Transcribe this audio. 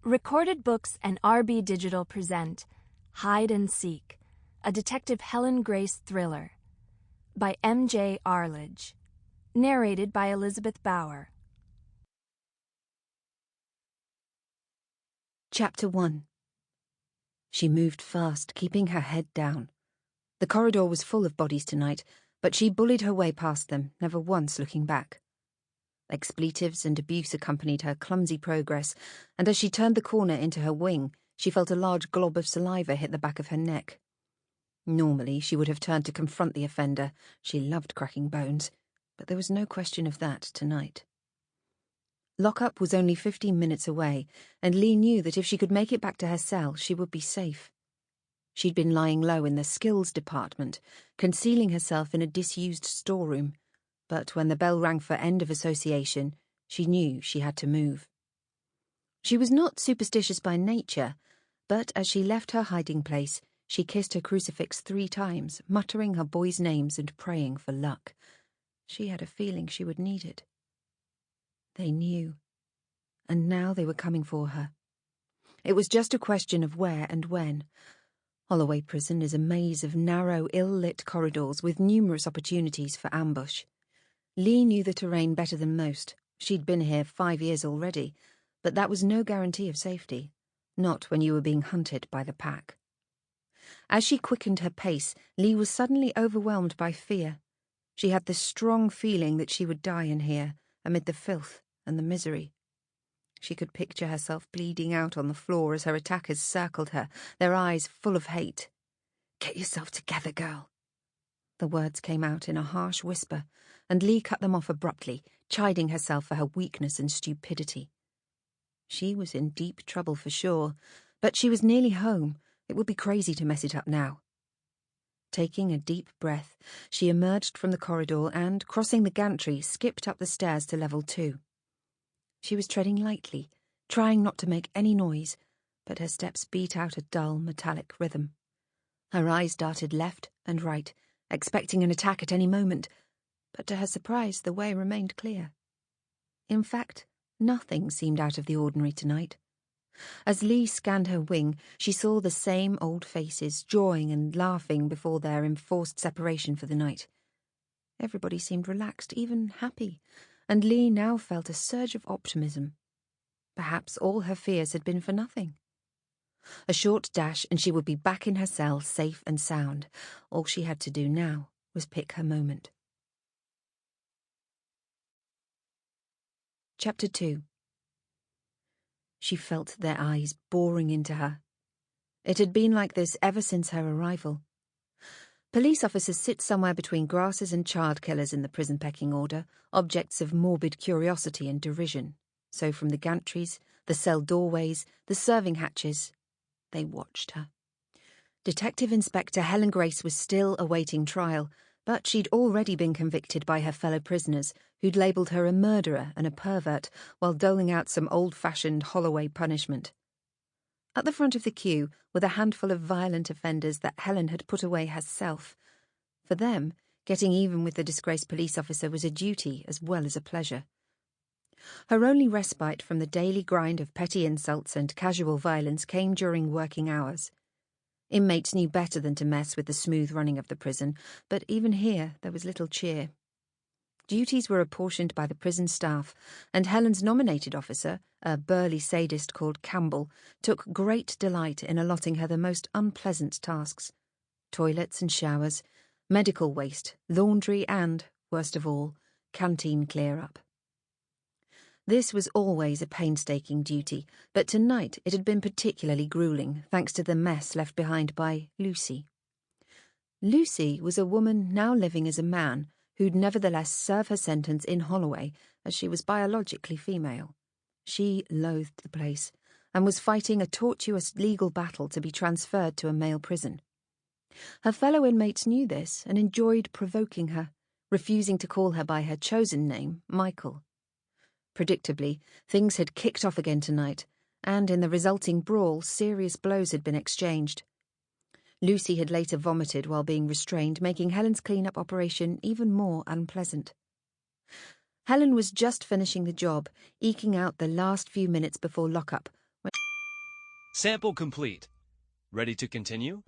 Recorded Books and RB Digital present Hide and Seek, a Detective Helen Grace thriller by M.J. Arlidge, narrated by Elizabeth Bauer. Chapter 1. She moved fast, keeping her head down. The corridor was full of bodies tonight, but she bullied her way past them, never once looking back. Expletives and abuse accompanied her clumsy progress, and as she turned the corner into her wing, she felt a large glob of saliva hit the back of her neck. Normally, she would have turned to confront the offender. She loved cracking bones, but there was no question of that tonight. Lockup was only 15 minutes away, and Lee knew that if she could make it back to her cell, she would be safe. She'd been lying low in the skills department, concealing herself in a disused storeroom, but when the bell rang for end of association, she knew she had to move. She was not superstitious by nature, but as she left her hiding place, she kissed her crucifix 3 times, muttering her boys' names and praying for luck. She had a feeling she would need it. They knew, and now they were coming for her. It was just a question of where and when. Holloway Prison is a maze of narrow, ill-lit corridors with numerous opportunities for ambush. Lee knew the terrain better than most. She'd been here 5 years already, but that was no guarantee of safety, not when you were being hunted by the pack. As she quickened her pace, Lee was suddenly overwhelmed by fear. She had the strong feeling that she would die in here, amid the filth and the misery. She could picture herself bleeding out on the floor as her attackers circled her, their eyes full of hate. "Get yourself together, girl." The words came out in a harsh whisper, and Lee cut them off abruptly, chiding herself for her weakness and stupidity. She was in deep trouble for sure, but she was nearly home. It would be crazy to mess it up now. Taking a deep breath, she emerged from the corridor and, crossing the gantry, skipped up the stairs to level 2. She was treading lightly, trying not to make any noise, but her steps beat out a dull, metallic rhythm. Her eyes darted left and right, expecting an attack at any moment, but to her surprise the way remained clear. In fact, nothing seemed out of the ordinary tonight. As Lee scanned her wing, she saw the same old faces, joying and laughing before their enforced separation for the night. Everybody seemed relaxed, even happy, and Lee now felt a surge of optimism. Perhaps all her fears had been for nothing. A short dash and she would be back in her cell, safe and sound. All she had to do now was pick her moment. Chapter 2. She felt their eyes boring into her. It had been like this ever since her arrival. Police officers sit somewhere between grassers and child killers in the prison pecking order, objects of morbid curiosity and derision. So from the gantries, the cell doorways, the serving hatches, they watched her. Detective Inspector Helen Grace was still awaiting trial, but she'd already been convicted by her fellow prisoners, who'd labelled her a murderer and a pervert while doling out some old-fashioned Holloway punishment. At the front of the queue were the handful of violent offenders that Helen had put away herself. For them, getting even with the disgraced police officer was a duty as well as a pleasure. Her only respite from the daily grind of petty insults and casual violence came during working hours. Inmates knew better than to mess with the smooth running of the prison, but even here there was little cheer. Duties were apportioned by the prison staff, and Helen's nominated officer, a burly sadist called Campbell, took great delight in allotting her the most unpleasant tasks: toilets and showers, medical waste, laundry and, worst of all, canteen clear-up. This was always a painstaking duty, but tonight it had been particularly gruelling, thanks to the mess left behind by Lucy. Lucy was a woman now living as a man, who'd nevertheless serve her sentence in Holloway, as she was biologically female. She loathed the place, and was fighting a tortuous legal battle to be transferred to a male prison. Her fellow inmates knew this and enjoyed provoking her, refusing to call her by her chosen name, Michael. Predictably, things had kicked off again tonight, and in the resulting brawl, serious blows had been exchanged. Lucy had later vomited while being restrained, making Helen's clean-up operation even more unpleasant. Helen was just finishing the job, eking out the last few minutes before lockup, when Sample complete. Ready to continue?